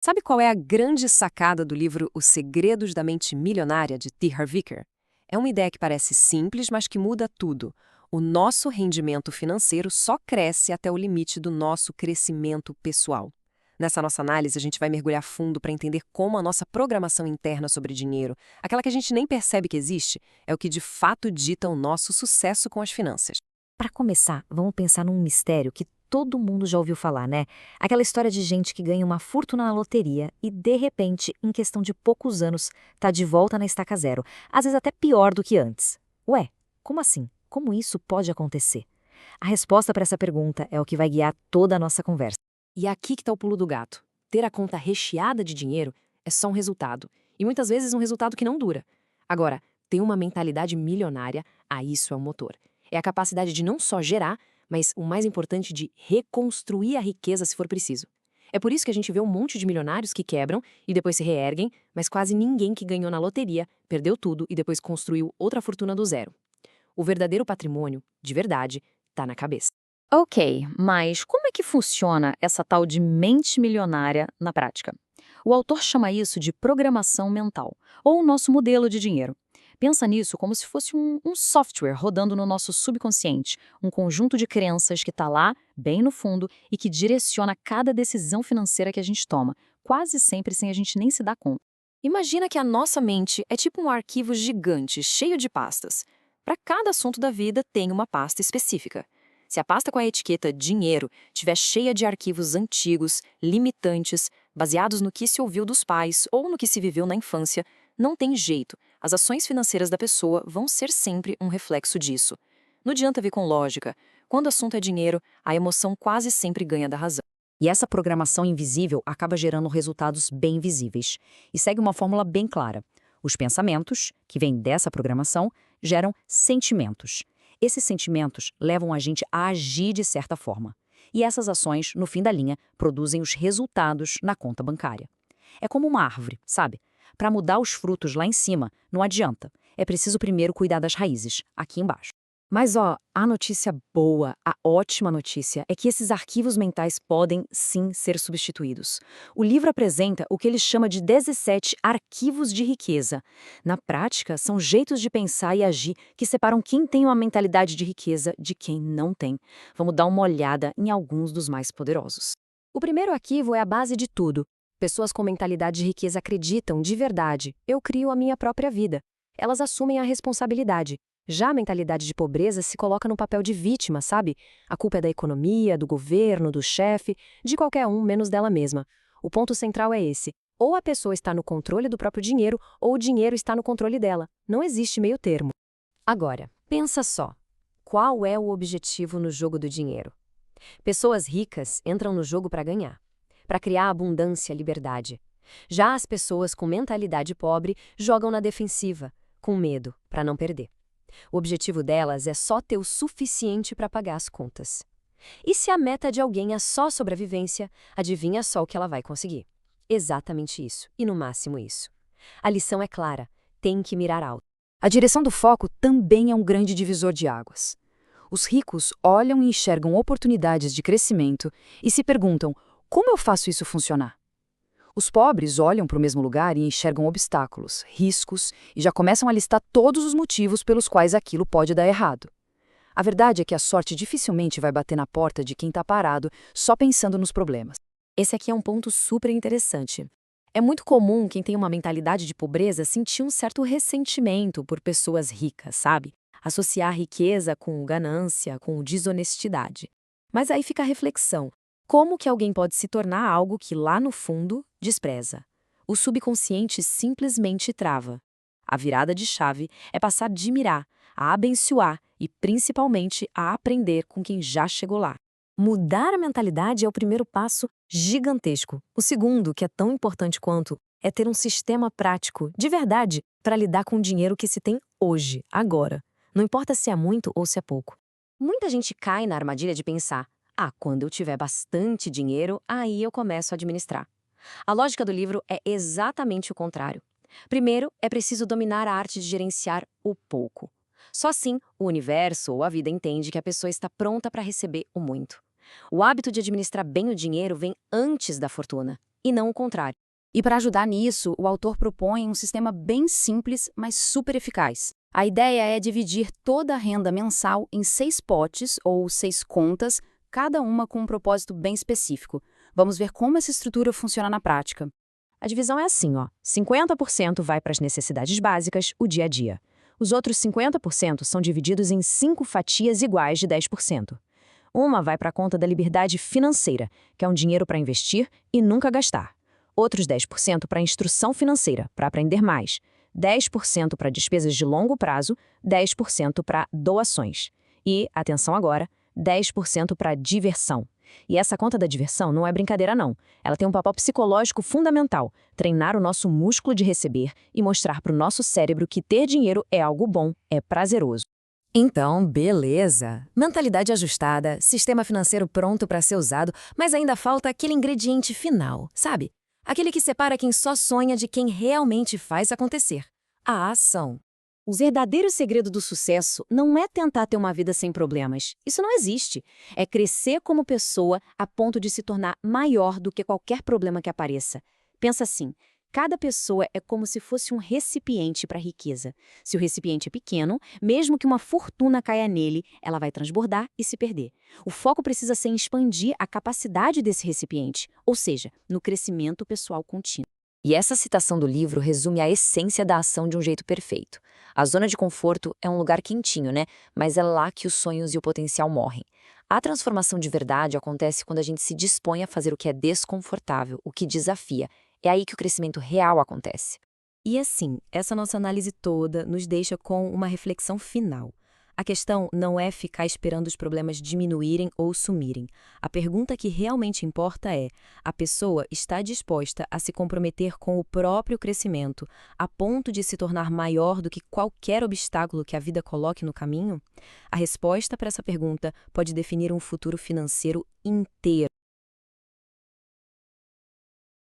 Sabe qual é a grande sacada do livro Os Segredos da Mente Milionária, de T. Harv Eker? É uma ideia que parece simples, mas que muda tudo. O nosso rendimento financeiro só cresce até o limite do nosso crescimento pessoal. Nessa nossa análise, a gente vai mergulhar fundo para entender como a nossa programação interna sobre dinheiro, aquela que a gente nem percebe que existe, é o que de fato dita o nosso sucesso com as finanças. Para começar, vamos pensar num mistério que todo mundo já ouviu falar, né? Aquela história de gente que ganha uma fortuna na loteria e, de repente, em questão de poucos anos, tá de volta na estaca zero. Às vezes até pior do que antes. Ué, como assim? Como isso pode acontecer? A resposta para essa pergunta é o que vai guiar toda a nossa conversa. E é aqui que está o pulo do gato. Ter a conta recheada de dinheiro é só um resultado. E muitas vezes um resultado que não dura. Agora, ter uma mentalidade milionária, isso é o motor. É a capacidade de não só gerar, mas o mais importante, de reconstruir a riqueza se for preciso. É por isso que a gente vê um monte de milionários que quebram e depois se reerguem, mas quase ninguém que ganhou na loteria perdeu tudo e depois construiu outra fortuna do zero. O verdadeiro patrimônio, de verdade, está na cabeça. Ok, mas como é que funciona essa tal de mente milionária na prática? O autor chama isso de programação mental, ou o nosso modelo de dinheiro. Pensa nisso como se fosse um software rodando no nosso subconsciente, um conjunto de crenças que está lá, bem no fundo, e que direciona cada decisão financeira que a gente toma, quase sempre sem a gente nem se dar conta. Imagina que a nossa mente é tipo um arquivo gigante, cheio de pastas. Para cada assunto da vida tem uma pasta específica. Se a pasta com a etiqueta dinheiro estiver cheia de arquivos antigos, limitantes, baseados no que se ouviu dos pais ou no que se viveu na infância, não tem jeito. As ações financeiras da pessoa vão ser sempre um reflexo disso. Não adianta ver com lógica. Quando o assunto é dinheiro, a emoção quase sempre ganha da razão. E essa programação invisível acaba gerando resultados bem visíveis. E segue uma fórmula bem clara. Os pensamentos, que vêm dessa programação, geram sentimentos. Esses sentimentos levam a gente a agir de certa forma. E essas ações, no fim da linha, produzem os resultados na conta bancária. É como uma árvore, sabe? Para mudar os frutos lá em cima, não adianta. É preciso primeiro cuidar das raízes, aqui embaixo. Mas a notícia boa, a ótima notícia, é que esses arquivos mentais podem sim ser substituídos. O livro apresenta o que ele chama de 17 arquivos de riqueza. Na prática, são jeitos de pensar e agir que separam quem tem uma mentalidade de riqueza de quem não tem. Vamos dar uma olhada em alguns dos mais poderosos. O primeiro arquivo é a base de tudo. Pessoas com mentalidade de riqueza acreditam, de verdade, eu crio a minha própria vida. Elas assumem a responsabilidade. Já a mentalidade de pobreza se coloca no papel de vítima, sabe? A culpa é da economia, do governo, do chefe, de qualquer um, menos dela mesma. O ponto central é esse. Ou a pessoa está no controle do próprio dinheiro, ou o dinheiro está no controle dela. Não existe meio termo. Agora, pensa só. Qual é o objetivo no jogo do dinheiro? Pessoas ricas entram no jogo para ganhar, para criar abundância e liberdade. Já as pessoas com mentalidade pobre jogam na defensiva, com medo, para não perder. O objetivo delas é só ter o suficiente para pagar as contas. E se a meta de alguém é só sobrevivência, adivinha só o que ela vai conseguir. Exatamente isso, e no máximo isso. A lição é clara, tem que mirar alto. A direção do foco também é um grande divisor de águas. Os ricos olham e enxergam oportunidades de crescimento e se perguntam, como eu faço isso funcionar? Os pobres olham para o mesmo lugar e enxergam obstáculos, riscos e já começam a listar todos os motivos pelos quais aquilo pode dar errado. A verdade é que a sorte dificilmente vai bater na porta de quem está parado só pensando nos problemas. Esse aqui é um ponto super interessante. É muito comum quem tem uma mentalidade de pobreza sentir um certo ressentimento por pessoas ricas, sabe? Associar riqueza com ganância, com desonestidade. Mas aí fica a reflexão. Como que alguém pode se tornar algo que lá no fundo despreza? O subconsciente simplesmente trava. A virada de chave é passar de admirar, a abençoar e principalmente a aprender com quem já chegou lá. Mudar a mentalidade é o primeiro passo gigantesco. O segundo, que é tão importante quanto, é ter um sistema prático, de verdade, para lidar com o dinheiro que se tem hoje, agora. Não importa se é muito ou se é pouco. Muita gente cai na armadilha de pensar, quando eu tiver bastante dinheiro, aí eu começo a administrar. A lógica do livro é exatamente o contrário. Primeiro, é preciso dominar a arte de gerenciar o pouco. Só assim, o universo ou a vida entende que a pessoa está pronta para receber o muito. O hábito de administrar bem o dinheiro vem antes da fortuna. e não o contrário. E para ajudar nisso, o autor propõe um sistema bem simples, mas super eficaz. A ideia é dividir toda a renda mensal em 6 potes ou 6 contas, cada uma com um propósito bem específico. Vamos ver como essa estrutura funciona na prática. A divisão é assim, ó. 50% vai para as necessidades básicas, o dia a dia. Os outros 50% são divididos em 5 fatias iguais de 10%. Uma vai para a conta da liberdade financeira, que é um dinheiro para investir e nunca gastar. Outros 10% para instrução financeira, para aprender mais. 10% para despesas de longo prazo, 10% para doações. E, atenção agora, 10% para diversão. E essa conta da diversão não é brincadeira não. Ela tem um papel psicológico fundamental, treinar o nosso músculo de receber e mostrar para o nosso cérebro que ter dinheiro é algo bom, é prazeroso. Então, beleza. Mentalidade ajustada, sistema financeiro pronto para ser usado, mas ainda falta aquele ingrediente final, sabe? Aquele que separa quem só sonha de quem realmente faz acontecer. A ação. O verdadeiro segredo do sucesso não é tentar ter uma vida sem problemas. Isso não existe. É crescer como pessoa a ponto de se tornar maior do que qualquer problema que apareça. Pensa assim, cada pessoa é como se fosse um recipiente para a riqueza. Se o recipiente é pequeno, mesmo que uma fortuna caia nele, ela vai transbordar e se perder. O foco precisa ser em expandir a capacidade desse recipiente, ou seja, no crescimento pessoal contínuo. E essa citação do livro resume a essência da ação de um jeito perfeito. A zona de conforto é um lugar quentinho, né? Mas é lá que os sonhos e o potencial morrem. A transformação de verdade acontece quando a gente se dispõe a fazer o que é desconfortável, o que desafia. É aí que o crescimento real acontece. E assim, essa nossa análise toda nos deixa com uma reflexão final. A questão não é ficar esperando os problemas diminuírem ou sumirem. A pergunta que realmente importa é: a pessoa está disposta a se comprometer com o próprio crescimento, a ponto de se tornar maior do que qualquer obstáculo que a vida coloque no caminho? A resposta para essa pergunta pode definir um futuro financeiro inteiro.